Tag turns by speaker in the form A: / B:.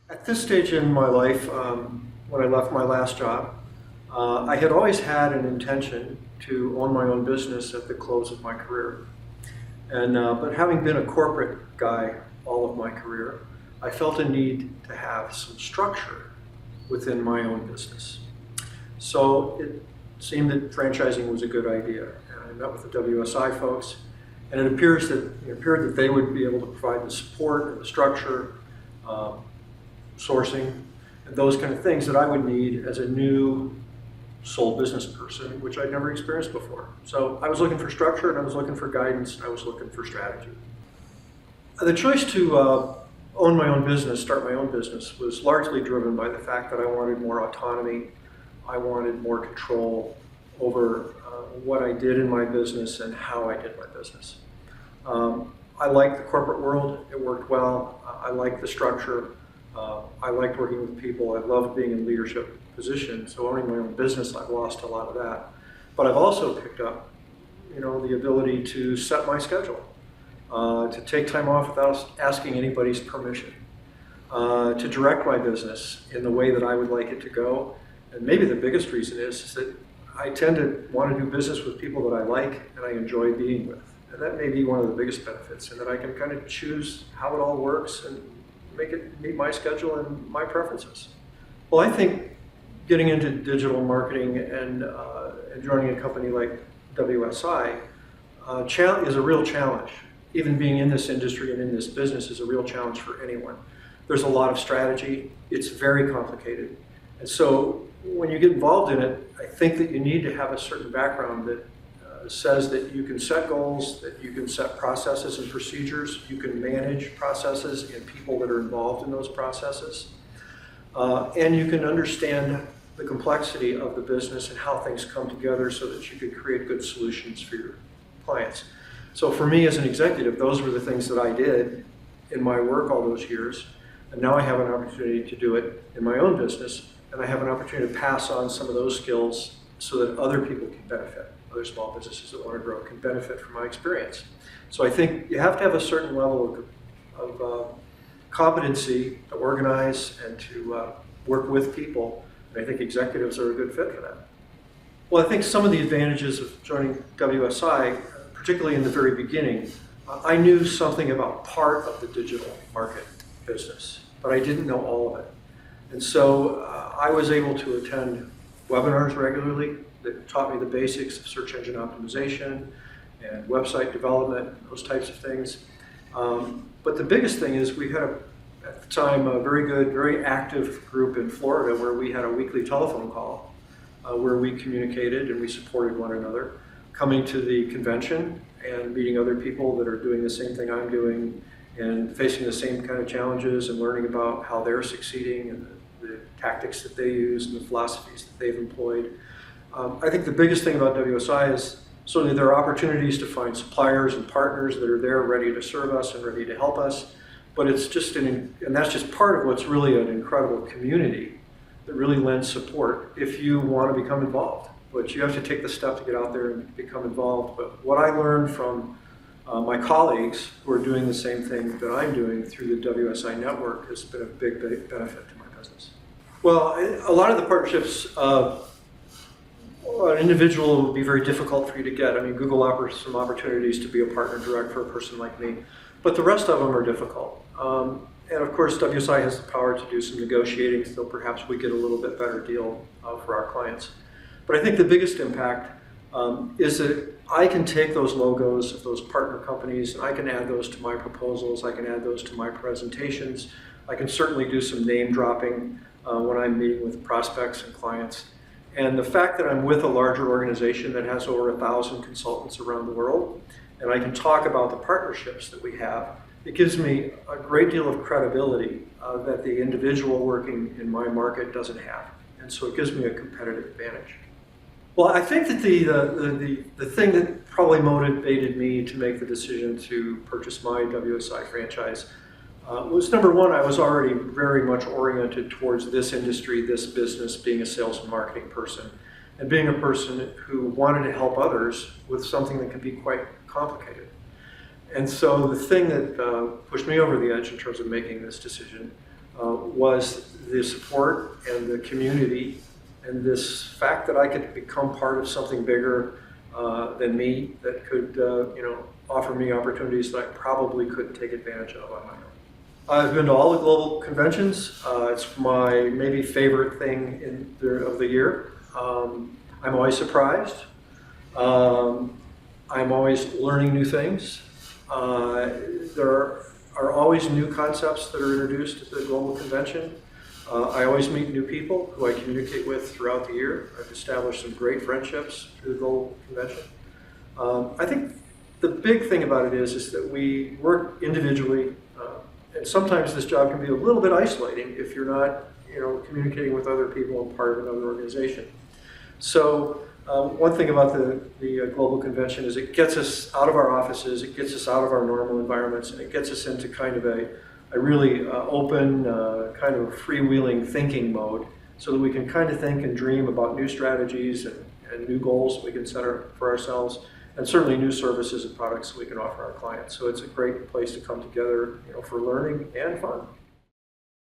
A: At this stage in my life, when I left my last job, I had always had an intention to own my own business at the close of my career. But having been a corporate guy all of my career, I felt a need to have some structure within my own business. So it seemed that franchising was a good idea. And I met with the WSI folks, and it appeared that they would be able to provide the support and the structure, sourcing, and those kind of things that I would need as a new sole business person, which I'd never experienced before. So I was looking for structure, and I was looking for guidance, and I was looking for strategy. The choice to own my own business, start my own business, was largely driven by the fact that I wanted more autonomy. I wanted more control over what I did in my business and how I did my business. I liked the corporate world. It worked well. I liked the structure. I liked working with people. I loved being in leadership positions. So owning my own business, I've lost a lot of that. But I've also picked up, the ability to set my schedule, to take time off without asking anybody's permission, to direct my business in the way that I would like it to go. And maybe the biggest reason is that I tend to want to do business with people that I like and I enjoy being with. And that may be one of the biggest benefits, in that I can kind of choose how it all works and make it meet my schedule and my preferences. Well, I think getting into digital marketing and joining a company like WSI is a real challenge. Even being in this industry and in this business is a real challenge for anyone. There's a lot of strategy. It's very complicated. And so when you get involved in it, I think that you need to have a certain background that says that you can set goals, that you can set processes and procedures, you can manage processes and people that are involved in those processes, and you can understand the complexity of the business and how things come together so that you could create good solutions for your clients. So for me as an executive, those were the things that I did in my work all those years, and now I have an opportunity to do it in my own business, and I have an opportunity to pass on some of those skills so that other people can benefit. Other small businesses that want to grow can benefit from my experience. So I think you have to have a certain level of competency to organize and to work with people, and I think executives are a good fit for that. Well, I think some of the advantages of joining WSI, particularly in the very beginning, I knew something about part of the digital market business, but I didn't know all of it. And so I was able to attend webinars regularly that taught me the basics of search engine optimization and website development, those types of things. But the biggest thing is we had, at the time, a very good, very active group in Florida where we had a weekly telephone call where we communicated and we supported one another, coming to the convention and meeting other people that are doing the same thing I'm doing and facing the same kind of challenges and learning about how they're succeeding and the tactics that they use and the philosophies that they've employed. I think the biggest thing about WSI is certainly there are opportunities to find suppliers and partners that are there ready to serve us and ready to help us, but it's just, and that's just part of what's really an incredible community that really lends support if you want to become involved. But you have to take the step to get out there and become involved. But what I learned from my colleagues who are doing the same thing that I'm doing through the WSI network has been a big benefit to my business. Well, a lot of the partnerships, an individual would be very difficult for you to get. I mean, Google offers some opportunities to be a partner direct for a person like me, but the rest of them are difficult. And of course, WSI has the power to do some negotiating, so perhaps we get a little bit better deal for our clients. But I think the biggest impact is that I can take those logos of those partner companies and I can add those to my proposals, I can add those to my presentations. I can certainly do some name dropping when I'm meeting with prospects and clients. And the fact that I'm with a larger organization that has over 1,000 consultants around the world, and I can talk about the partnerships that we have, it gives me a great deal of credibility that the individual working in my market doesn't have. And so it gives me a competitive advantage. Well, I think that the thing that probably motivated me to make the decision to purchase my WSI franchise was, number one, I was already very much oriented towards this industry, this business, being a sales and marketing person, and being a person who wanted to help others with something that can be quite complicated. And so the thing that pushed me over the edge in terms of making this decision was the support and the community and this fact that I could become part of something bigger than me that could offer me opportunities that I probably couldn't take advantage of on my own. I've been to all the global conventions. It's my maybe favorite thing of the year. I'm always surprised. I'm always learning new things. There are always new concepts that are introduced at the global convention. I always meet new people who I communicate with throughout the year. I've established some great friendships through the global convention. I think the big thing about it is that we work individually, and sometimes this job can be a little bit isolating if you're not communicating with other people and part of another organization. So one thing about the global convention is it gets us out of our offices, it gets us out of our normal environments, and it gets us into kind of a really open, kind of freewheeling thinking mode so that we can kind of think and dream about new strategies and new goals that we can set for ourselves, and certainly new services and products that we can offer our clients. So it's a great place to come together for learning and fun.